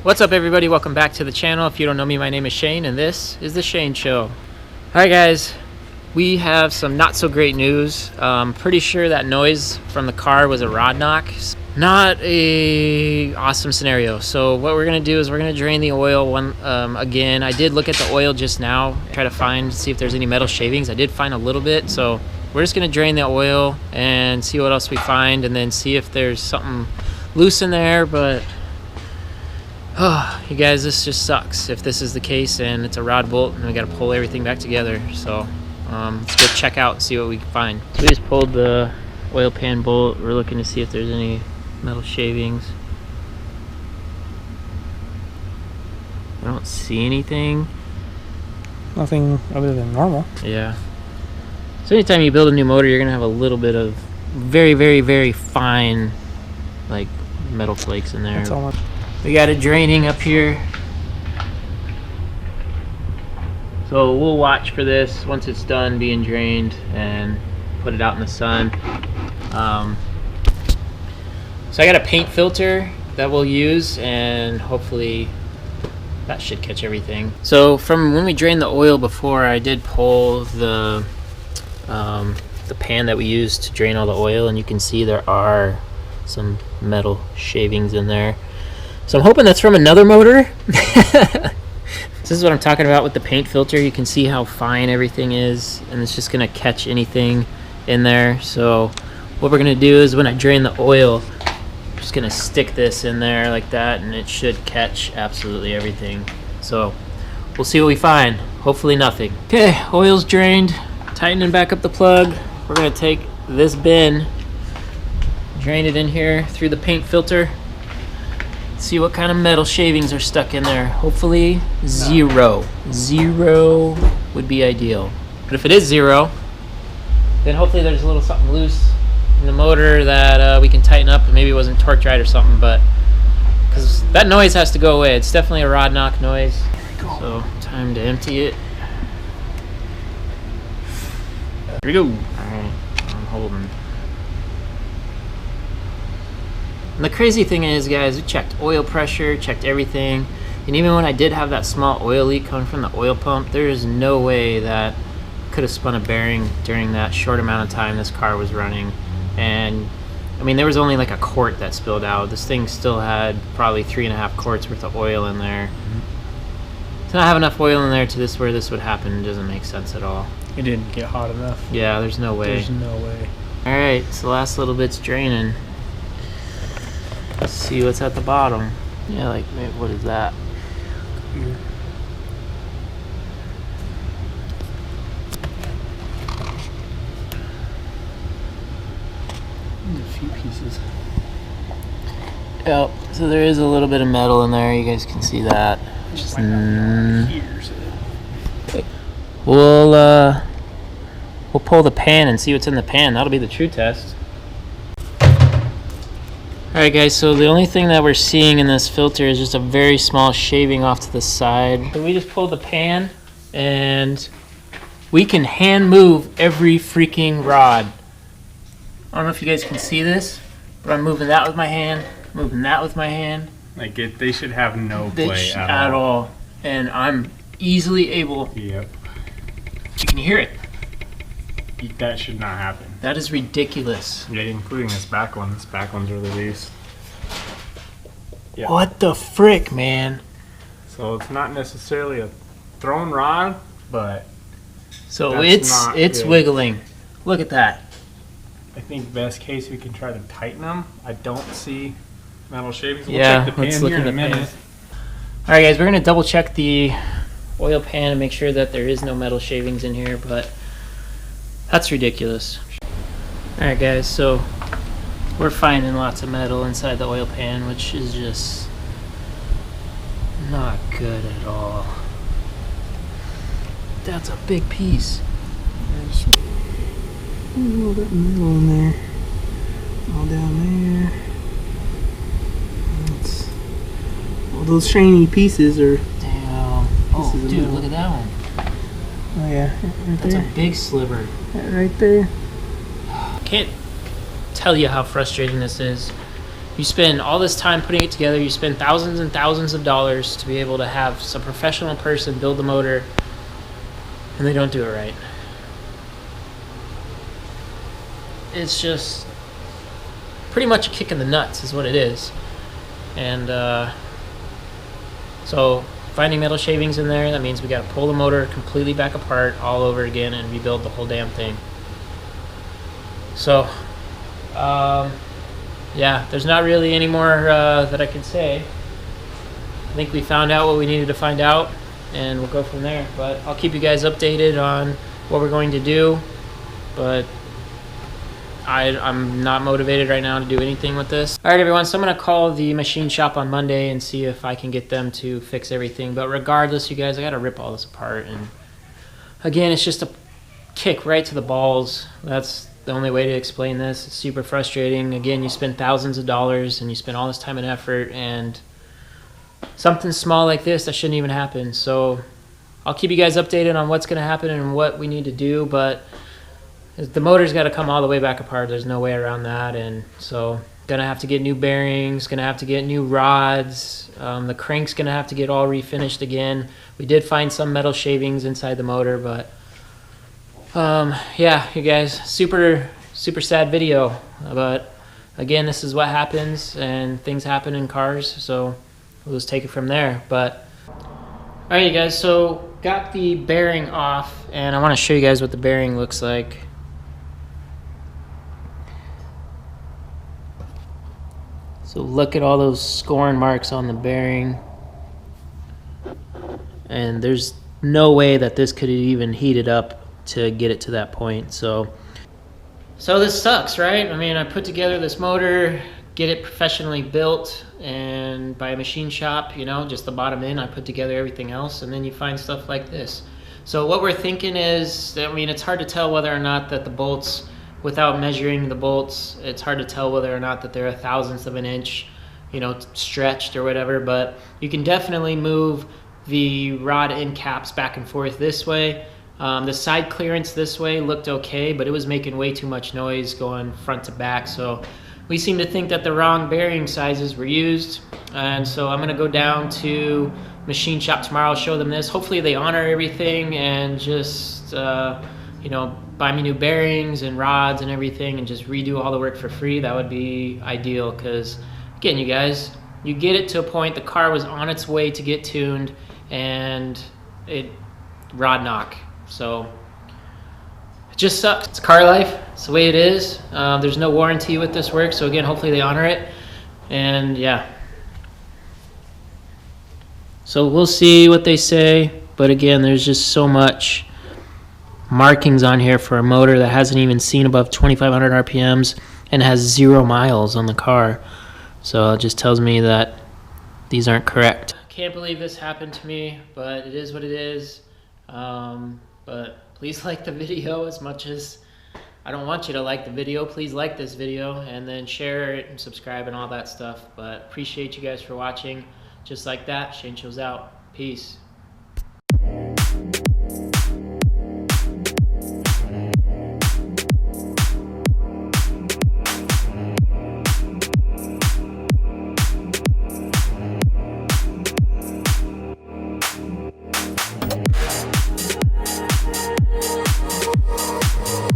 What's up, everybody? Welcome back to the channel. If you don't know me, my name is Shane, and this is The Shane Show. Alright guys, we have some not so great news. Pretty sure that noise from the car was a rod knock. Not a awesome scenario. So what we're going to do is we're going to drain the oil again. I did look at the oil just now, try to see if there's any metal shavings. I did find a little bit, so we're just going to drain the oil and see what else we find, and then see if there's something loose in there. But oh, you guys, this just sucks if this is the case and it's a rod bolt and we got to pull everything back together. So let's go check out and see what we can find. So we just pulled the oil pan bolt. We're looking to see if there's any metal shavings. I don't see anything. Nothing other than normal. Yeah. So anytime you build a new motor, you're gonna have a little bit of very, very, very fine, like, metal flakes in there. That's all. We got it draining up here. So we'll watch for this once it's done being drained and put it out in the sun. So I got a paint filter that we'll use, and hopefully that should catch everything. So from when we drained the oil before, I did pull the pan that we used to drain all the oil, and you can see there are some metal shavings in there. So I'm hoping that's from another motor. This is what I'm talking about with the paint filter. You can see how fine everything is, and it's just gonna catch anything in there. So what we're gonna do is when I drain the oil, I'm just gonna stick this in there like that, and it should catch absolutely everything. So we'll see what we find. Hopefully nothing. Okay, oil's drained. Tightening back up the plug. We're gonna take this bin, drain it in here through the paint filter, see what kind of metal shavings are stuck in there. Hopefully zero. Zero would be ideal. But if it is zero, then hopefully there's a little something loose in the motor that we can tighten up, and maybe it wasn't torqued right or something, but because that noise has to go away. It's definitely a rod knock noise. So time to empty it. Here we go. Alright, I'm holding. And the crazy thing is, guys, we checked oil pressure, checked everything, and even when I did have that small oil leak coming from the oil pump, there is no way that could have spun a bearing during that short amount of time this car was running. And I mean, there was only like a quart that spilled out. This thing still had probably 3.5 quarts worth of oil in there. To not have enough oil in there to this where this would happen doesn't make sense at all. It didn't get hot enough. Yeah, there's no way. There's no way. Alright, so the last little bit's draining. Let's see what's at the bottom. Yeah, like, maybe, what is that? Here. A few pieces. Yep, so there is a little bit of metal in there. You guys can see that. Just here, so. We'll pull the pan and see what's in the pan. That'll be the true test. Alright guys, so the only thing that we're seeing in this filter is just a very small shaving off to the side. So we just pulled the pan, and we can hand move every freaking rod. I don't know if you guys can see this, but I'm moving that with my hand, moving that with my hand. Like they should have no play at all. And I'm easily able. Yep. You can hear it. That should not happen. That is ridiculous. Yeah, including this back one. This back one's really loose. Yep. What the frick, man? So it's not necessarily a thrown rod, but so it's wiggling. Look at that. I think best case we can try to tighten them. I don't see metal shavings. We'll Yeah, check the pan here in a minute. All right, guys, we're gonna double check the oil pan and make sure that there is no metal shavings in here, but that's ridiculous. All right, guys, so we're finding lots of metal inside the oil pan, which is just not good at all. That's a big piece. There's a little bit of metal in there. All down there. That's, all those shiny pieces are. Damn. Oh, dude, look at that one. Oh yeah, right That's there. a big sliver. Right there. Can't tell you how frustrating this is. You spend all this time putting it together, you spend thousands and thousands of dollars to be able to have some professional person build the motor, and they don't do it right. It's just pretty much a kick in the nuts is what it is. And so finding metal shavings in there, that means we got to pull the motor completely back apart all over again and rebuild the whole damn thing. So yeah, there's not really any more that I can say. I think we found out what we needed to find out, and we'll go from there. But I'll keep you guys updated on what we're going to do. But I'm not motivated right now to do anything with this. All right, everyone, so I'm going to call the machine shop on Monday and see if I can get them to fix everything. But regardless, you guys, I got to rip all this apart. And again, it's just a kick right to the balls. That's the only way to explain this. It's super frustrating. Again, you spend thousands of dollars and you spend all this time and effort, and something small like this, that shouldn't even happen. So I'll keep you guys updated on what's going to happen and what we need to do. But the motor's got to come all the way back apart. There's no way around that. And so gonna have to get new bearings, gonna have to get new rods. The crank's gonna have to get all refinished again. We did find some metal shavings inside the motor, but yeah, you guys, super sad video. But again, this is what happens, and things happen in cars, so we'll just take it from there. But all right, you guys, so got the bearing off, and I want to show you guys what the bearing looks like. So look at all those scoring marks on the bearing, and there's no way that this could have even heated up to get it to that point. So this sucks, right? I mean, I put together this motor, get it professionally built, and by a machine shop, you know, just the bottom end, I put together everything else, and then you find stuff like this. So what we're thinking is, I mean, it's hard to tell whether or not that the bolts, without measuring the bolts, it's hard to tell whether or not that they're a thousandth of an inch, you know, stretched or whatever, but you can definitely move the rod end caps back and forth this way. The side clearance this way looked okay, but it was making way too much noise going front to back, so we seem to think that the wrong bearing sizes were used. And so I'm gonna go down to machine shop tomorrow, show them this. Hopefully they honor everything and just you know, buy me new bearings and rods and everything and just redo all the work for free. That would be ideal, because again, you guys, you get it to a point, the car was on its way to get tuned and it rod knock. So it just sucks. It's car life. It's the way it is. There's no warranty with this work, so again, hopefully they honor it. And yeah, so we'll see what they say. But again, there's just so much markings on here for a motor that hasn't even seen above 2,500 RPMs and has 0 miles on the car. So it just tells me that these aren't correct. Can't believe this happened to me, but it is what it is. But please like the video. As much as I don't want you to like the video, please like this video and then share it and subscribe and all that stuff. But appreciate you guys for watching. Just like that, Shane Shows out. Peace.